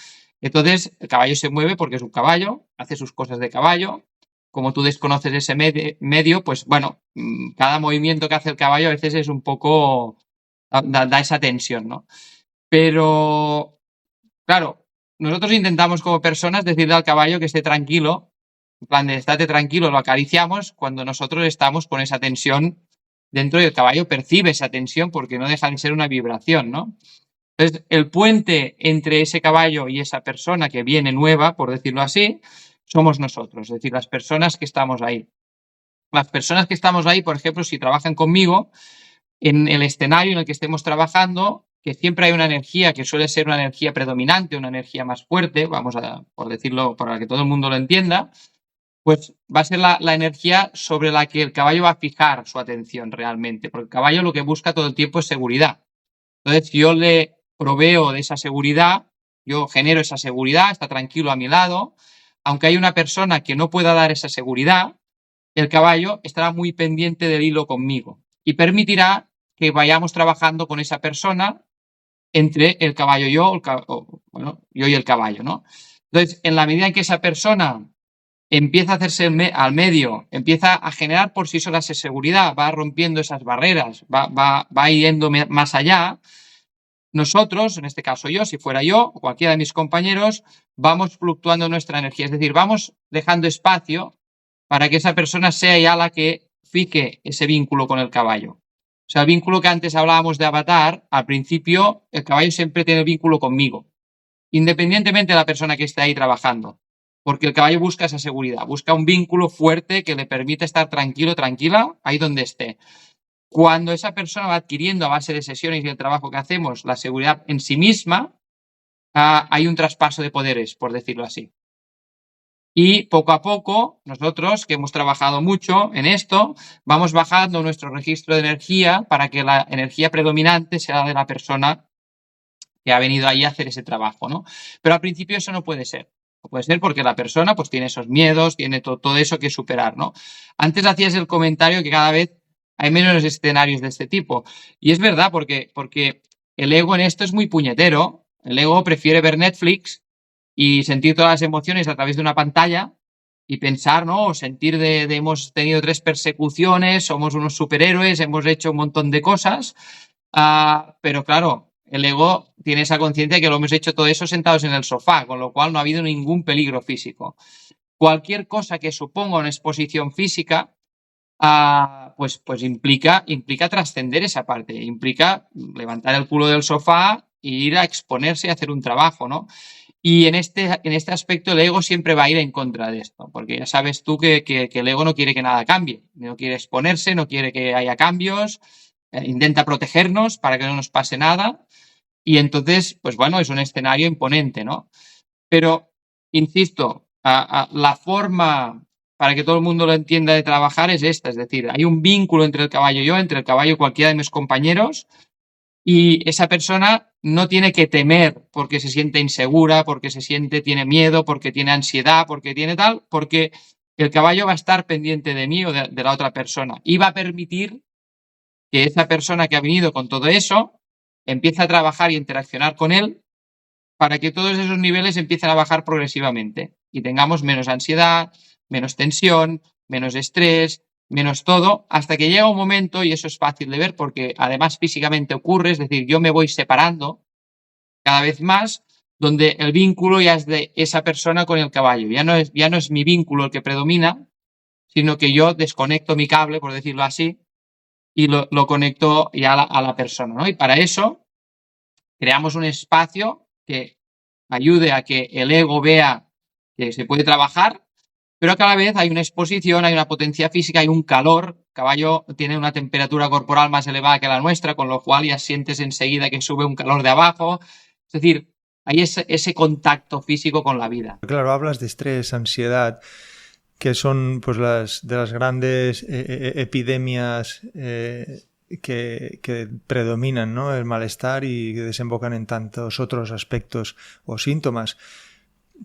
Entonces, el caballo se mueve porque es un caballo, hace sus cosas de caballo. Como tú desconoces ese medio, pues bueno, cada movimiento que hace el caballo a veces es un poco, da esa tensión, ¿no? Pero, claro, nosotros intentamos como personas decirle al caballo que esté tranquilo, en plan de estate tranquilo, lo acariciamos cuando nosotros estamos con esa tensión dentro y el caballo percibe esa tensión porque no deja de ser una vibración, ¿no? Entonces, el puente entre ese caballo y esa persona que viene nueva, por decirlo así, somos nosotros, es decir, las personas que estamos ahí. Las personas que estamos ahí, por ejemplo, si trabajan conmigo, en el escenario en el que estemos trabajando, que siempre hay una energía que suele ser una energía predominante, una energía más fuerte, vamos a, por decirlo, para que todo el mundo lo entienda, pues va a ser la energía sobre la que el caballo va a fijar su atención realmente, porque el caballo lo que busca todo el tiempo es seguridad. Entonces, yo le proveo de esa seguridad, yo genero esa seguridad, está tranquilo a mi lado, aunque hay una persona que no pueda dar esa seguridad, el caballo estará muy pendiente del hilo conmigo y permitirá que vayamos trabajando con esa persona entre el caballo y yo, bueno, yo y el caballo, ¿no? Entonces, en la medida en que esa persona empieza a hacerse al medio, empieza a generar por sí sola esa seguridad, va rompiendo esas barreras, va yendo más allá, nosotros, en este caso yo, si fuera yo o cualquiera de mis compañeros, vamos fluctuando nuestra energía, es decir, vamos dejando espacio para que esa persona sea ya la que fije ese vínculo con el caballo. O sea, el vínculo que antes hablábamos de avatar, al principio el caballo siempre tiene el vínculo conmigo, independientemente de la persona que esté ahí trabajando, porque el caballo busca esa seguridad, busca un vínculo fuerte que le permita estar tranquilo, tranquila, ahí donde esté. Cuando esa persona va adquiriendo a base de sesiones y el trabajo que hacemos la seguridad en sí misma, hay un traspaso de poderes, por decirlo así. Y poco a poco, nosotros que hemos trabajado mucho en esto, vamos bajando nuestro registro de energía para que la energía predominante sea la de la persona que ha venido ahí a hacer ese trabajo, ¿no? Pero al principio eso no puede ser. No puede ser porque la persona pues tiene esos miedos, tiene todo eso que superar, ¿no? Antes hacías el comentario que cada vez hay menos escenarios de este tipo. Y es verdad porque el ego en esto es muy puñetero. El ego prefiere ver Netflix y sentir todas las emociones a través de una pantalla y pensar, ¿no? O sentir hemos tenido 3 persecuciones, somos unos superhéroes, hemos hecho un montón de cosas. Pero claro, el ego tiene esa conciencia de que lo hemos hecho todo eso sentados en el sofá, con lo cual no ha habido ningún peligro físico. Cualquier cosa que suponga una exposición física, pues implica trascender esa parte, implica levantar el culo del sofá e ir a exponerse y hacer un trabajo, ¿no? Y en este aspecto el ego siempre va a ir en contra de esto, porque ya sabes tú que el ego no quiere que nada cambie, no quiere exponerse, no quiere que haya cambios, intenta protegernos para que no nos pase nada y entonces, pues bueno, es un escenario imponente, ¿no? Pero, insisto, la forma para que todo el mundo lo entienda de trabajar es esta, es decir, hay un vínculo entre el caballo y yo, entre el caballo y cualquiera de mis compañeros, y esa persona no tiene que temer porque se siente insegura, porque tiene miedo, porque tiene ansiedad, porque tiene tal, porque el caballo va a estar pendiente de mí o de la otra persona y va a permitir que esa persona que ha venido con todo eso empiece a trabajar y interaccionar con él para que todos esos niveles empiecen a bajar progresivamente y tengamos menos ansiedad, menos tensión, menos estrés, menos todo, hasta que llega un momento, y eso es fácil de ver porque además físicamente ocurre, es decir, yo me voy separando cada vez más, donde el vínculo ya es de esa persona con el caballo, ya no es mi vínculo el que predomina, sino que yo desconecto mi cable, por decirlo así, y lo conecto ya a la persona, ¿no? Y para eso creamos un espacio que ayude a que el ego vea que se puede trabajar, pero cada vez hay una exposición, hay una potencia física, hay un calor. El caballo tiene una temperatura corporal más elevada que la nuestra, con lo cual ya sientes enseguida que sube un calor de abajo. Es decir, hay ese contacto físico con la vida. Claro, hablas de estrés, ansiedad, que son pues de las grandes epidemias que predominan, ¿no? El malestar y que desembocan en tantos otros aspectos o síntomas.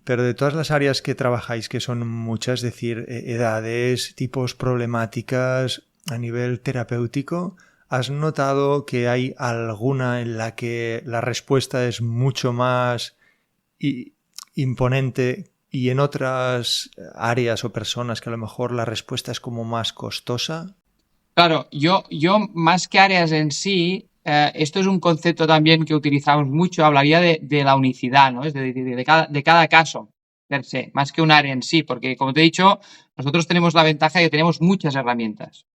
Pero de todas las áreas que trabajáis, que son muchas, es decir, edades, tipos problemáticas a nivel terapéutico, ¿has notado que hay alguna en la que la respuesta es mucho más imponente y en otras áreas o personas que a lo mejor la respuesta es como más costosa? Claro, yo más que áreas en sí, esto es un concepto también que utilizamos mucho, hablaría de la unicidad, ¿no? Es de cada caso per se, más que un área en sí, porque como te he dicho, nosotros tenemos la ventaja de que tenemos muchas herramientas,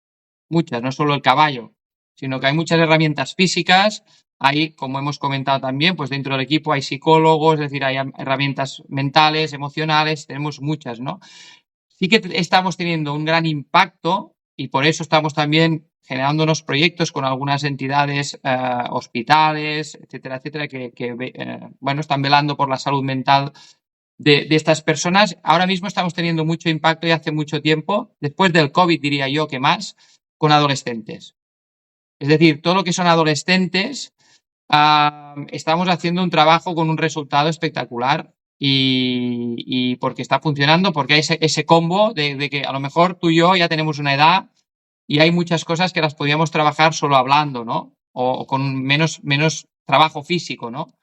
muchas, no solo el caballo, sino que hay muchas herramientas físicas. Hay, como hemos comentado también, pues dentro del equipo hay psicólogos, es decir, hay herramientas mentales, emocionales, tenemos muchas, ¿no? Sí que estamos teniendo un gran impacto y por eso estamos también generando unos proyectos con algunas entidades, hospitales, etcétera, que bueno, están velando por la salud mental de estas personas. Ahora mismo estamos teniendo mucho impacto y hace mucho tiempo, después del COVID diría yo que más, con adolescentes. Es decir, todo lo que son adolescentes, estamos haciendo un trabajo con un resultado espectacular y porque está funcionando, porque hay ese combo de que a lo mejor tú y yo ya tenemos una edad y hay muchas cosas que las podíamos trabajar solo hablando, ¿no? O con menos trabajo físico, ¿no?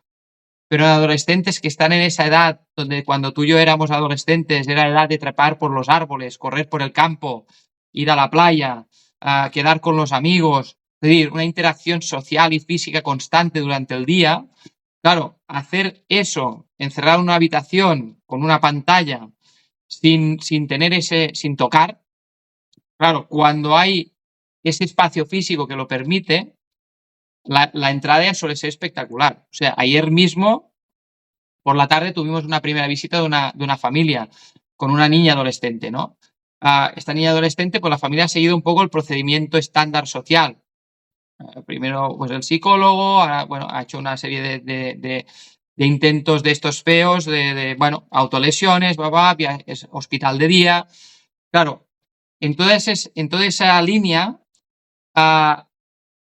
Pero en adolescentes que están en esa edad donde cuando tú y yo éramos adolescentes era la edad de trepar por los árboles, correr por el campo, ir a la playa, quedar con los amigos, es decir, una interacción social y física constante durante el día. Claro, hacer eso, encerrar en una habitación con una pantalla sin tocar, claro, cuando hay ese espacio físico que lo permite, la entrada ya suele ser espectacular. O sea, ayer mismo, por la tarde, tuvimos una primera visita de una familia con una niña adolescente, ¿no? Esta niña adolescente, pues la familia ha seguido un poco el procedimiento estándar social. Primero, pues el psicólogo, ahora, bueno, ha hecho una serie de intentos de estos feos, bueno, autolesiones, hospital de día. Claro, en toda esa línea,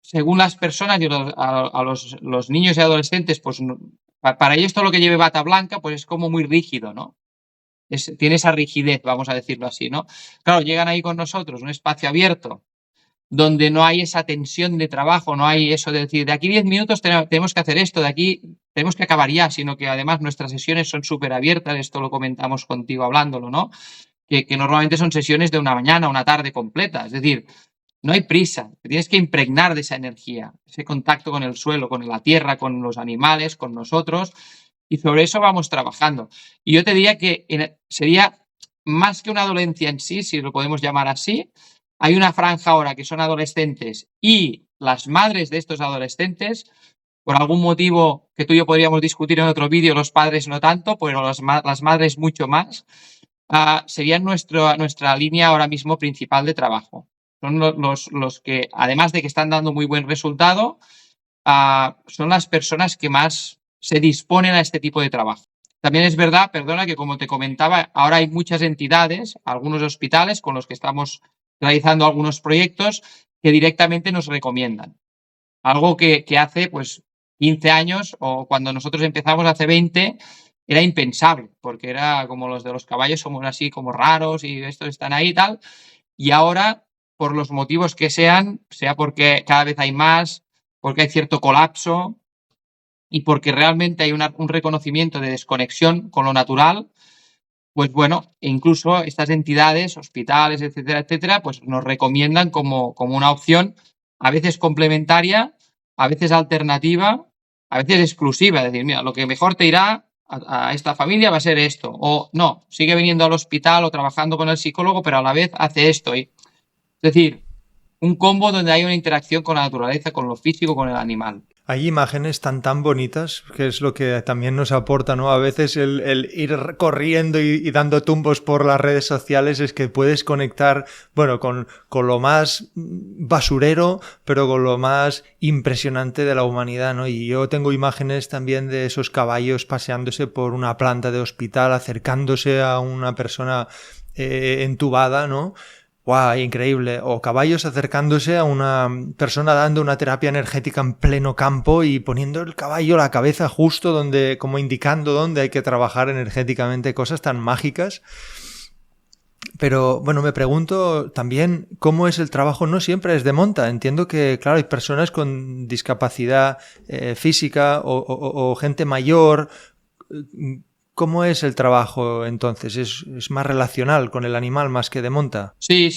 según las personas y a los niños y adolescentes, pues para ellos todo lo que lleve bata blanca, pues es como muy rígido, ¿no? Tiene esa rigidez, vamos a decirlo así, ¿no? Claro, llegan ahí con nosotros, un espacio abierto, donde no hay esa tensión de trabajo, no hay eso de decir, de aquí 10 minutos tenemos que hacer esto, de aquí tenemos que acabar ya, sino que además nuestras sesiones son súper abiertas, esto lo comentamos contigo hablándolo, ¿no? Que normalmente son sesiones de una mañana, una tarde completa, es decir, no hay prisa, te tienes que impregnar de esa energía, ese contacto con el suelo, con la tierra, con los animales, con nosotros, y sobre eso vamos trabajando. Y yo te diría que sería más que una dolencia en sí, si lo podemos llamar así. Hay una franja ahora que son adolescentes y las madres de estos adolescentes, por algún motivo que tú y yo podríamos discutir en otro vídeo, los padres no tanto, pero las madres mucho más, serían nuestra línea ahora mismo principal de trabajo. Son los que, además de que están dando muy buen resultado, son las personas que más se disponen a este tipo de trabajo. También es verdad, perdona, que como te comentaba, ahora hay muchas entidades, algunos hospitales con los que estamos realizando algunos proyectos que directamente nos recomiendan. Algo que hace pues 15 años o cuando nosotros empezamos hace 20 era impensable, porque era como los de los caballos somos así como raros y estos están ahí y tal. Y ahora, por los motivos que sean, sea porque cada vez hay más, porque hay cierto colapso y porque realmente hay un reconocimiento de desconexión con lo natural, pues bueno, incluso estas entidades, hospitales, etcétera, pues nos recomiendan como una opción, a veces complementaria, a veces alternativa, a veces exclusiva. Es decir, mira, lo que mejor te irá a esta familia va a ser esto. O no, sigue viniendo al hospital o trabajando con el psicólogo, pero a la vez hace esto. Es decir, un combo donde hay una interacción con la naturaleza, con lo físico, con el animal. Hay imágenes tan bonitas, que es lo que también nos aporta, ¿no? A veces el ir corriendo y dando tumbos por las redes sociales es que puedes conectar, bueno, con lo más basurero, pero con lo más impresionante de la humanidad, ¿no? Y yo tengo imágenes también de esos caballos paseándose por una planta de hospital, acercándose a una persona entubada, ¿no? ¡Guau! Increíble. O caballos acercándose a una persona dando una terapia energética en pleno campo y poniendo el caballo la cabeza justo donde, como indicando dónde hay que trabajar energéticamente, cosas tan mágicas. Pero bueno, me pregunto también cómo es el trabajo, no siempre es de monta. Entiendo que, claro, hay personas con discapacidad física o gente mayor. ¿Cómo es el trabajo entonces? ¿Es más relacional con el animal más que de monta? Sí.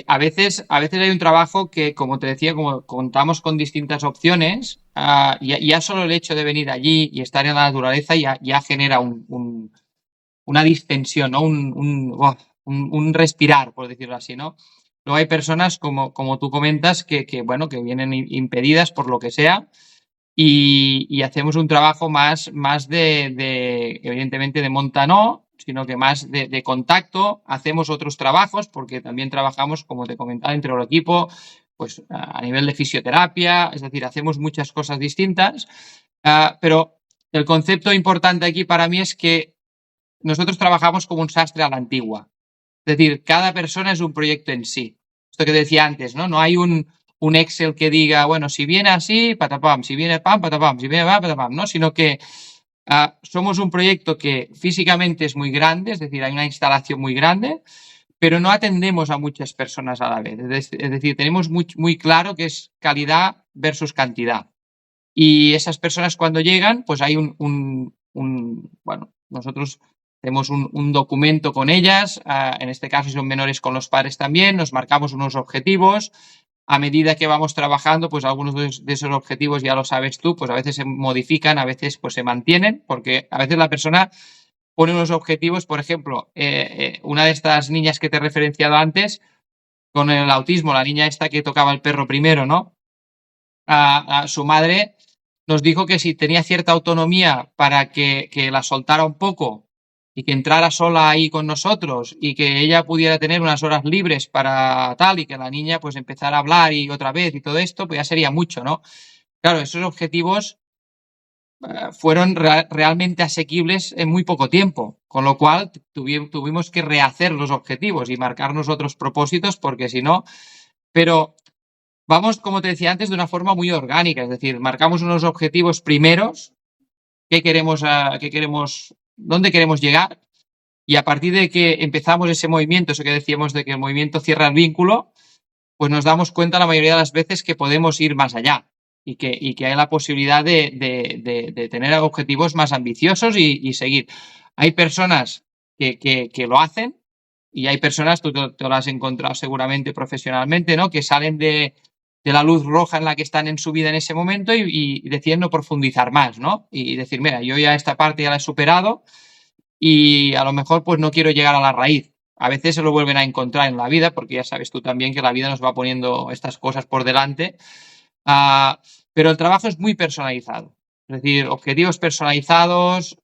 A veces hay un trabajo que, como te decía, como contamos con distintas opciones, ya solo el hecho de venir allí y estar en la naturaleza ya genera una distensión, ¿no? Un respirar, por decirlo así, ¿no? Luego hay personas, como tú comentas, bueno, que vienen impedidas por lo que sea, y hacemos un trabajo más evidentemente de monta no, sino que más de contacto. Hacemos otros trabajos porque también trabajamos, como te comentaba, entre el equipo, pues a nivel de fisioterapia, es decir, hacemos muchas cosas distintas, pero el concepto importante aquí para mí es que nosotros trabajamos como un sastre a la antigua. Es decir, cada persona es un proyecto en sí. Esto que decía antes, ¿no? No hay un Excel que diga, bueno, si viene así, patapam, si viene pam, patapam, si viene pam, patapam, ¿no? Sino que somos un proyecto que físicamente es muy grande, es decir, hay una instalación muy grande, pero no atendemos a muchas personas a la vez. Es decir, tenemos muy claro que es calidad versus cantidad. Y esas personas cuando llegan, pues hay bueno, nosotros tenemos un documento con ellas, en este caso si son menores con los padres también, nos marcamos unos objetivos. A medida que vamos trabajando, pues algunos de esos objetivos, ya lo sabes tú, pues a veces se modifican, a veces pues se mantienen, porque a veces la persona pone unos objetivos, por ejemplo, una de estas niñas que te he referenciado antes, con el autismo, la niña esta que tocaba el perro primero, ¿no? A su madre nos dijo que si tenía cierta autonomía para que la soltara un poco y que entrara sola ahí con nosotros y que ella pudiera tener unas horas libres para tal y que la niña pues empezara a hablar y otra vez y todo esto, pues ya sería mucho, ¿no? Claro, esos objetivos fueron realmente asequibles en muy poco tiempo, con lo cual tuvimos que rehacer los objetivos y marcarnos otros propósitos porque si no, pero vamos, como te decía antes, de una forma muy orgánica, es decir, marcamos unos objetivos primeros, dónde queremos llegar, y a partir de que empezamos ese movimiento, eso que decíamos de que el movimiento cierra el vínculo, pues nos damos cuenta la mayoría de las veces que podemos ir más allá y que hay la posibilidad de tener objetivos más ambiciosos y seguir. Hay personas que lo hacen y hay personas, tú te lo has encontrado seguramente profesionalmente, ¿no? Que salen de la luz roja en la que están en su vida en ese momento y deciden no profundizar más, ¿no? Y decir, mira, yo ya esta parte ya la he superado y a lo mejor pues no quiero llegar a la raíz. A veces se lo vuelven a encontrar en la vida, porque ya sabes tú también que la vida nos va poniendo estas cosas por delante. Pero el trabajo es muy personalizado. Es decir, objetivos personalizados,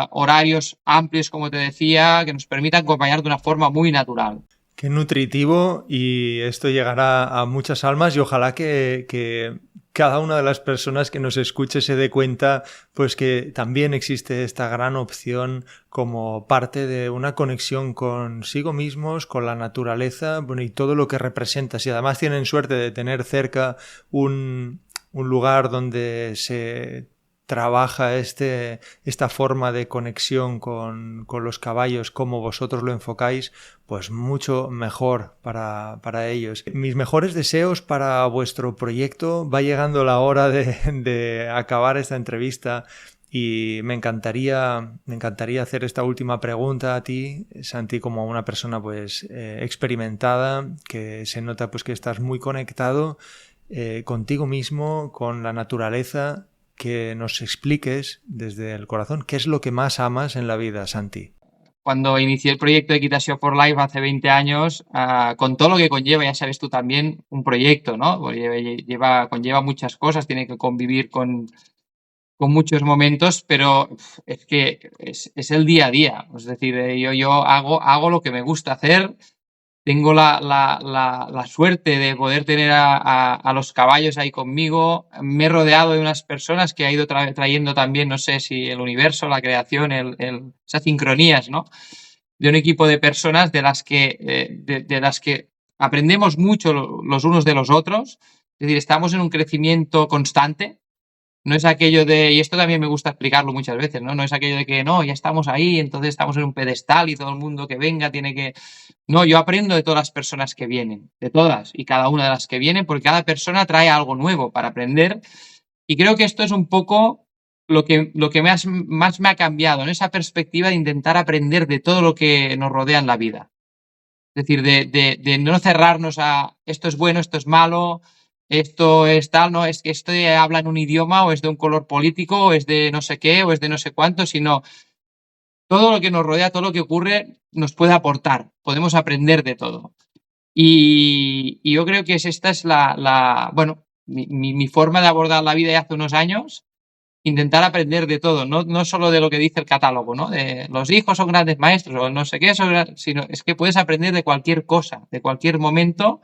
horarios amplios, como te decía, que nos permitan acompañar de una forma muy natural. Qué nutritivo, y esto llegará a muchas almas y ojalá que cada una de las personas que nos escuche se dé cuenta pues que también existe esta gran opción como parte de una conexión consigo mismos, con la naturaleza, bueno, y todo lo que representa. Si además tienen suerte de tener cerca un lugar donde se trabaja esta forma de conexión con los caballos como vosotros lo enfocáis, pues mucho mejor para ellos. Mis mejores deseos para vuestro proyecto. Va llegando la hora de acabar esta entrevista y me encantaría hacer esta última pregunta a ti, Santi, como una persona pues experimentada, que se nota pues que estás muy conectado contigo mismo, con la naturaleza. Que nos expliques desde el corazón qué es lo que más amas en la vida, Santi. Cuando inicié el proyecto de Equitación for Life hace 20 años, con todo lo que conlleva, ya sabes tú también, un proyecto, ¿no? Conlleva muchas cosas, tiene que convivir con muchos momentos, pero es que es el día a día. Es decir, yo hago lo que me gusta hacer. Tengo la suerte de poder tener a los caballos ahí conmigo. Me he rodeado de unas personas que ha ido trayendo también, no sé si el universo, la creación, esas sincronías, ¿no? De un equipo de personas de las que aprendemos mucho los unos de los otros. Es decir, estamos en un crecimiento constante. No es aquello de, y esto también me gusta explicarlo muchas veces, ¿no? No es aquello de que no, ya estamos ahí, entonces estamos en un pedestal y todo el mundo que venga tiene que... No, yo aprendo de todas las personas que vienen, de todas y cada una de las que vienen, porque cada persona trae algo nuevo para aprender. Y creo que esto es un poco lo que más me ha cambiado en esa perspectiva de intentar aprender de todo lo que nos rodea en la vida. Es decir, de no cerrarnos a esto es bueno, esto es malo, esto es tal, no, es que esto habla en un idioma o es de un color político o es de no sé qué o es de no sé cuánto, sino todo lo que nos rodea, todo lo que ocurre nos puede aportar, podemos aprender de todo. Y yo creo que esta es mi forma de abordar la vida de hace unos años, intentar aprender de todo, no solo de lo que dice el catálogo, ¿no? De los hijos son grandes maestros o no sé qué, sino es que puedes aprender de cualquier cosa, de cualquier momento,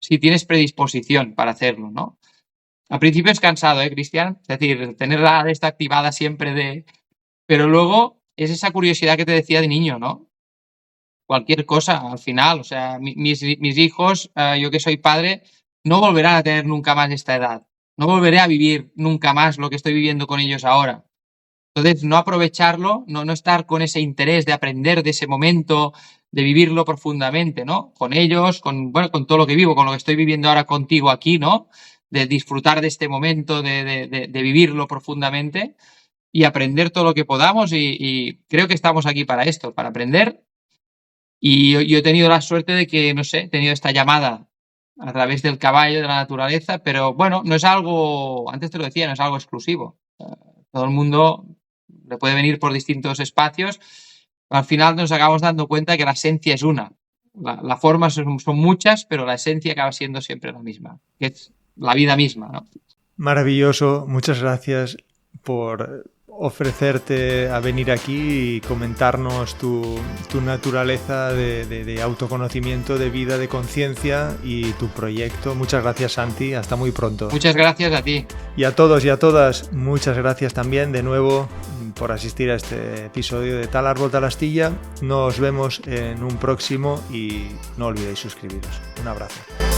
si tienes predisposición para hacerlo, ¿no? Al principio es cansado, Cristian? Es decir, tenerla esta activada siempre pero luego es esa curiosidad que te decía de niño, ¿no? Cualquier cosa al final, o sea, mis hijos, yo que soy padre, no volverán a tener nunca más esta edad. No volveré a vivir nunca más lo que estoy viviendo con ellos ahora. Entonces, no aprovecharlo, no estar con ese interés de aprender de ese momento, de vivirlo profundamente, ¿no? Con ellos, con todo lo que vivo, con lo que estoy viviendo ahora contigo aquí, ¿no? De disfrutar de este momento, de vivirlo profundamente y aprender todo lo que podamos y creo que estamos aquí para esto, para aprender. Y yo he tenido la suerte de que, no sé, he tenido esta llamada a través del caballo, de la naturaleza, pero bueno, no es algo, antes te lo decía, no es algo exclusivo. Todo el mundo le puede venir por distintos espacios. Al final nos acabamos dando cuenta que la esencia es una. La forma son muchas, pero la esencia acaba siendo siempre la misma, que es la vida misma, ¿no? Maravilloso, muchas gracias por ofrecerte a venir aquí y comentarnos tu naturaleza de autoconocimiento, de vida, de conciencia y tu proyecto. Muchas gracias, Santi. Hasta muy pronto. Muchas gracias a ti. Y a todos y a todas, muchas gracias también de nuevo por asistir a este episodio de Tal Árbol, Tal Astilla. Nos vemos en un próximo y no olvidéis suscribiros. Un abrazo.